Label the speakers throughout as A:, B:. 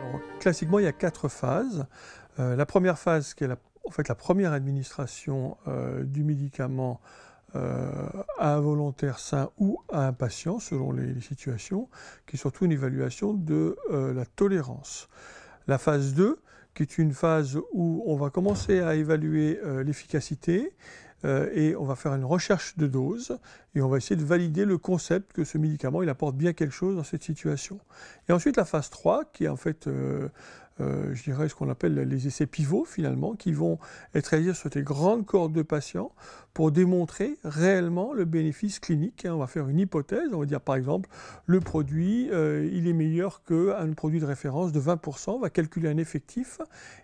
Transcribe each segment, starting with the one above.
A: Alors, classiquement, il y a 4 phases. La première phase, qui est en fait la première administration du médicament à un volontaire sain ou à un patient, selon les situations, qui est surtout une évaluation de la tolérance. La phase 2, qui est une phase où on va commencer à évaluer l'efficacité et on va faire une recherche de dose et on va essayer de valider le concept que ce médicament il apporte bien quelque chose dans cette situation. Et ensuite la phase 3, qui est en fait je dirais ce qu'on appelle les essais pivots finalement, qui vont être réalisés sur des grandes cohortes de patients pour démontrer réellement le bénéfice clinique. On va faire une hypothèse, on va dire par exemple le produit il est meilleur qu'un produit de référence de 20%, on va calculer un effectif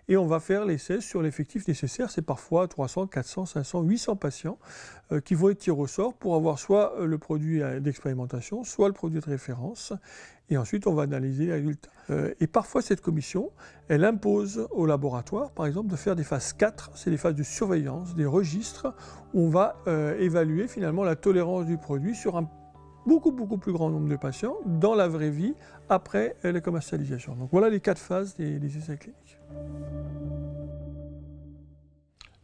A: et on va faire l'essai sur l'effectif nécessaire, c'est parfois 300, 400, 500, 800 patients qui vont être tirés au sort pour avoir soit le produit d'expérimentation, soit le produit de référence. Et ensuite, on va analyser les résultats. Et parfois, cette commission, elle impose au laboratoire, par exemple, de faire des phases 4, c'est des phases de surveillance, des registres, où on va évaluer finalement la tolérance du produit sur un beaucoup plus grand nombre de patients dans la vraie vie, après la commercialisation. Donc voilà les 4 phases des essais cliniques.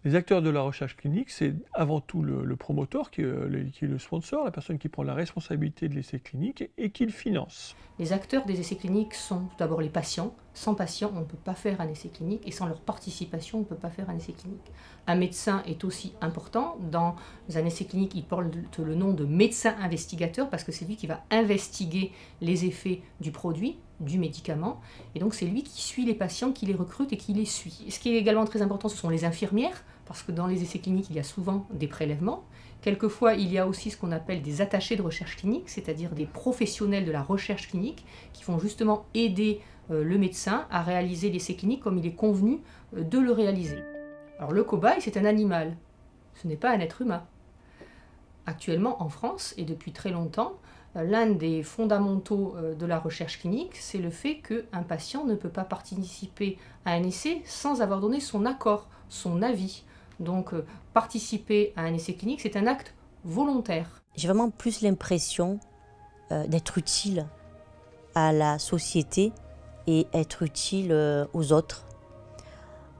A: Les acteurs de la recherche clinique, c'est avant tout le promoteur qui est le sponsor, la personne qui prend la responsabilité de l'essai clinique et qui le finance.
B: Les acteurs des essais cliniques sont tout d'abord les patients. Sans patients, on ne peut pas faire un essai clinique et sans leur participation, on ne peut pas faire un essai clinique. Un médecin est aussi important. Dans un essai clinique, il porte le nom de médecin investigateur parce que c'est lui qui va investiguer les effets du produit, du médicament. Et donc c'est lui qui suit les patients, qui les recrute et qui les suit. Et ce qui est également très important, ce sont les infirmières, parce que dans les essais cliniques, il y a souvent des prélèvements. Quelquefois, il y a aussi ce qu'on appelle des attachés de recherche clinique, c'est-à-dire des professionnels de la recherche clinique qui vont justement aider le médecin à réaliser l'essai clinique comme il est convenu de le réaliser. Alors le cobaye, c'est un animal, ce n'est pas un être humain. Actuellement, en France, et depuis très longtemps, l'un des fondamentaux de la recherche clinique, c'est le fait qu'un patient ne peut pas participer à un essai sans avoir donné son accord, son avis. Donc, participer à un essai clinique, c'est un acte volontaire.
C: J'ai vraiment plus l'impression d'être utile à la société et être utile aux autres.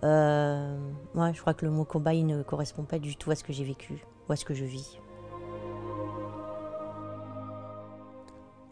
C: Moi, je crois que le mot cobaye ne correspond pas du tout à ce que j'ai vécu ou à ce que je vis.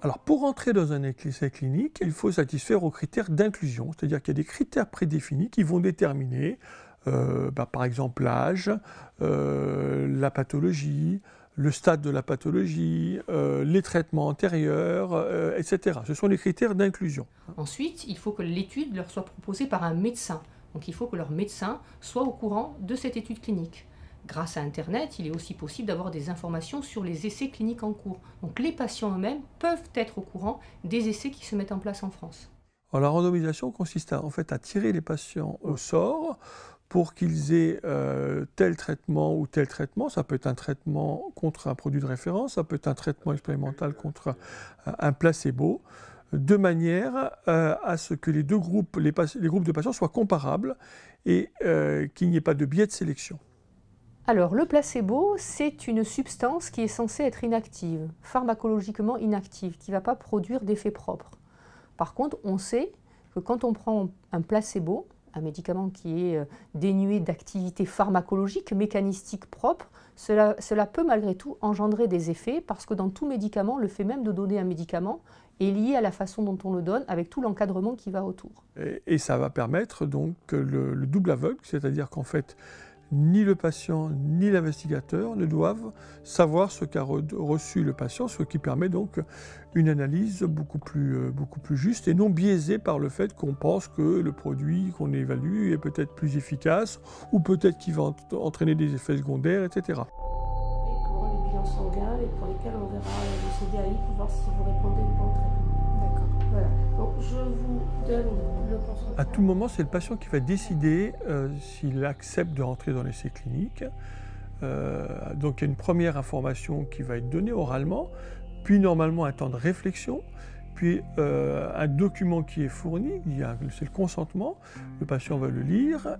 A: Alors, pour entrer dans un essai clinique, il faut satisfaire aux critères d'inclusion, c'est-à-dire qu'il y a des critères prédéfinis qui vont déterminer, par exemple, l'âge, la pathologie, le stade de la pathologie, les traitements antérieurs, etc. Ce sont les critères d'inclusion.
B: Ensuite, il faut que l'étude leur soit proposée par un médecin. Donc, il faut que leur médecin soit au courant de cette étude clinique. Grâce à Internet, il est aussi possible d'avoir des informations sur les essais cliniques en cours. Donc les patients eux-mêmes peuvent être au courant des essais qui se mettent en place en France.
A: Alors, la randomisation consiste en fait à tirer les patients au sort pour qu'ils aient tel traitement ou tel traitement. Ça peut être un traitement contre un produit de référence, ça peut être un traitement expérimental contre un placebo, de manière à ce que les deux groupes, les groupes de patients soient comparables et qu'il n'y ait pas de biais de sélection.
B: Alors, le placebo, c'est une substance qui est censée être inactive, pharmacologiquement inactive, qui ne va pas produire d'effet propre. Par contre, on sait que quand on prend un placebo, un médicament qui est dénué d'activité pharmacologique, mécanistique propre, cela peut malgré tout engendrer des effets parce que dans tout médicament, le fait même de donner un médicament est lié à la façon dont on le donne avec tout l'encadrement qui va autour.
A: Et ça va permettre donc le double aveugle, c'est-à-dire qu'en fait, ni le patient ni l'investigateur ne doivent savoir ce qu'a reçu le patient, ce qui permet donc une analyse beaucoup plus juste et non biaisée par le fait qu'on pense que le produit qu'on évalue est peut-être plus efficace ou peut-être qu'il va entraîner des effets secondaires, etc.
D: Pour les bilans sanguins et pour lesquels on verra le CDAI pour voir si vous répondez au bon traitement. D'accord. Voilà. Donc je vous donne le consentement.
A: À tout moment, c'est le patient qui va décider s'il accepte de rentrer dans l'essai clinique. Donc il y a une première information qui va être donnée oralement, puis normalement un temps de réflexion, puis un document qui est fourni, c'est le consentement, le patient va le lire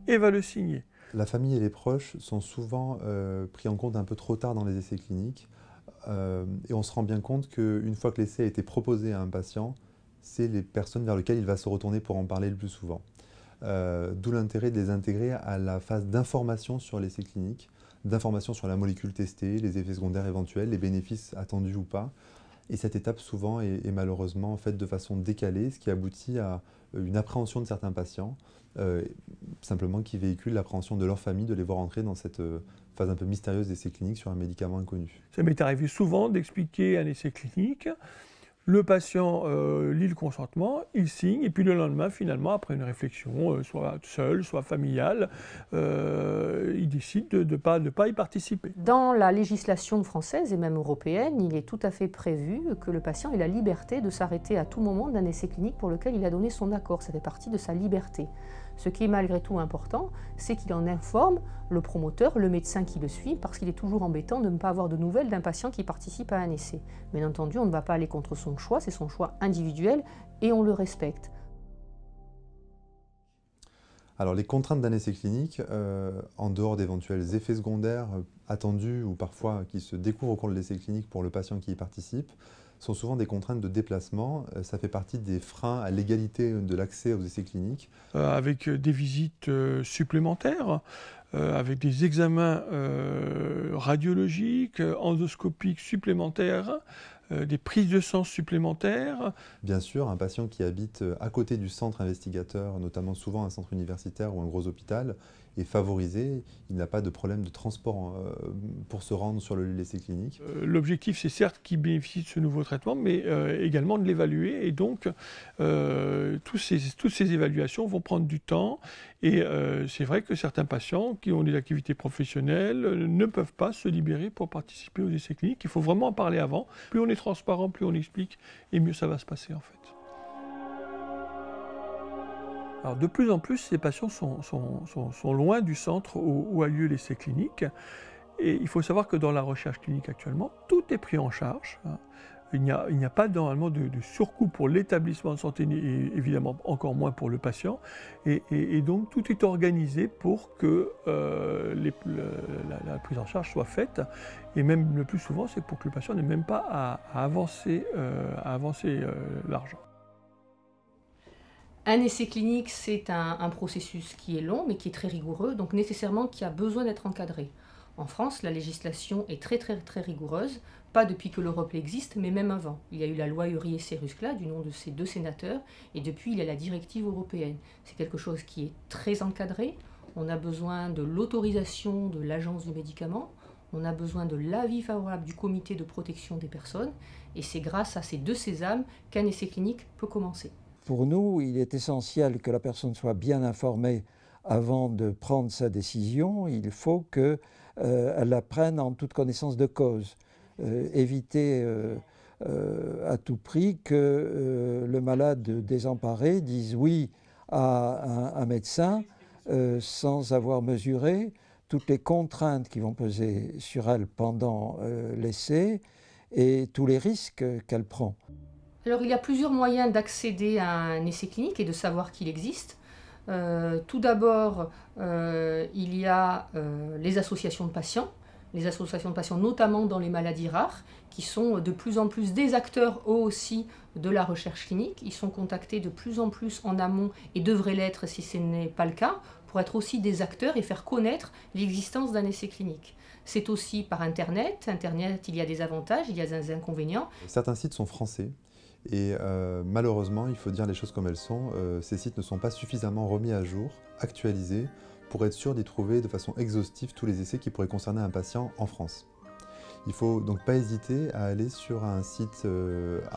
A: et va le signer.
E: La famille et les proches sont souvent pris en compte un peu trop tard dans les essais cliniques et on se rend bien compte qu'une fois que l'essai a été proposé à un patient, c'est les personnes vers lesquelles il va se retourner pour en parler le plus souvent. D'où l'intérêt de les intégrer à la phase d'information sur l'essai clinique, d'information sur la molécule testée, les effets secondaires éventuels, les bénéfices attendus ou pas. Et cette étape souvent est malheureusement faite de façon décalée, ce qui aboutit à une appréhension de certains patients, simplement qui véhiculent l'appréhension de leur famille de les voir entrer dans cette phase un peu mystérieuse d'essai clinique sur un médicament inconnu.
A: Ça m'est arrivé souvent d'expliquer un essai clinique. Le patient lit le consentement, il signe, et puis le lendemain, finalement, après une réflexion, soit seule, soit familiale, il décide de ne pas y participer.
B: Dans la législation française et même européenne, il est tout à fait prévu que le patient ait la liberté de s'arrêter à tout moment d'un essai clinique pour lequel il a donné son accord. Ça fait partie de sa liberté. Ce qui est malgré tout important, c'est qu'il en informe le promoteur, le médecin qui le suit, parce qu'il est toujours embêtant de ne pas avoir de nouvelles d'un patient qui participe à un essai. Bien entendu, on ne va pas aller contre son choix, c'est son choix individuel et on le respecte.
E: Alors les contraintes d'un essai clinique, en dehors d'éventuels effets secondaires attendus ou parfois qui se découvrent au cours de l'essai clinique pour le patient qui y participe, sont souvent des contraintes de déplacement. Ça fait partie des freins à l'égalité de l'accès aux essais cliniques.
A: Avec des visites supplémentaires, avec des examens radiologiques, endoscopiques supplémentaires, des prises de sang supplémentaires.
E: Bien sûr, un patient qui habite à côté du centre investigateur, notamment souvent un centre universitaire ou un gros hôpital, est favorisé. Il n'a pas de problème de transport pour se rendre sur le lieu de l'essai clinique.
A: L'objectif, c'est certes qu'il bénéficie de ce nouveau traitement, mais également de l'évaluer. Et donc, toutes ces évaluations vont prendre du temps. Et c'est vrai que certains patients qui ont des activités professionnelles ne peuvent pas se libérer pour participer aux essais cliniques. Il faut vraiment en parler avant. Plus on est transparent, plus on explique, et mieux ça va se passer en fait. Alors, de plus en plus, ces patients sont loin du centre où a lieu l'essai clinique. Et il faut savoir que dans la recherche clinique actuellement, tout est pris en charge. Il n'y a pas normalement de surcoût pour l'établissement de santé, et évidemment encore moins pour le patient. Et donc tout est organisé pour que la prise en charge soit faite. Et même le plus souvent, c'est pour que le patient n'ait même pas à avancer l'argent.
B: Un essai clinique, c'est un processus qui est long, mais qui est très rigoureux, donc nécessairement qui a besoin d'être encadré. En France, la législation est très rigoureuse, pas depuis que l'Europe existe, mais même avant. Il y a eu la loi Urié-Seruskla, du nom de ces deux sénateurs, et depuis, il y a la directive européenne. C'est quelque chose qui est très encadré. On a besoin de l'autorisation de l'Agence du médicament, on a besoin de l'avis favorable du comité de protection des personnes, et c'est grâce à ces deux sésames qu'un essai clinique peut commencer.
F: Pour nous, il est essentiel que la personne soit bien informée avant de prendre sa décision. Il faut qu'elle la prenne en toute connaissance de cause. Éviter à tout prix que le malade désemparé dise oui à un médecin sans avoir mesuré toutes les contraintes qui vont peser sur elle pendant l'essai et tous les risques qu'elle prend.
B: Alors, il y a plusieurs moyens d'accéder à un essai clinique et de savoir qu'il existe. Tout d'abord, il y a les associations de patients. Les associations de patients, notamment dans les maladies rares, qui sont de plus en plus des acteurs eux aussi de la recherche clinique. Ils sont contactés de plus en plus en amont et devraient l'être si ce n'est pas le cas, pour être aussi des acteurs et faire connaître l'existence d'un essai clinique. C'est aussi par Internet. Internet, il y a des avantages, il y a des inconvénients.
E: Certains sites sont français. Et malheureusement, il faut dire les choses comme elles sont, ces sites ne sont pas suffisamment remis à jour, actualisés, pour être sûr d'y trouver de façon exhaustive tous les essais qui pourraient concerner un patient en France. Il ne faut donc pas hésiter à aller sur un site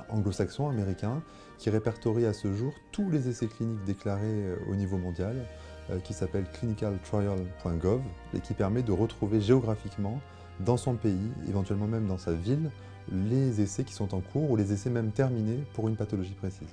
E: anglo-saxon, américain, qui répertorie à ce jour tous les essais cliniques déclarés au niveau mondial, qui s'appelle clinicaltrial.gov, et qui permet de retrouver géographiquement, dans son pays, éventuellement même dans sa ville, les essais qui sont en cours ou les essais même terminés pour une pathologie précise.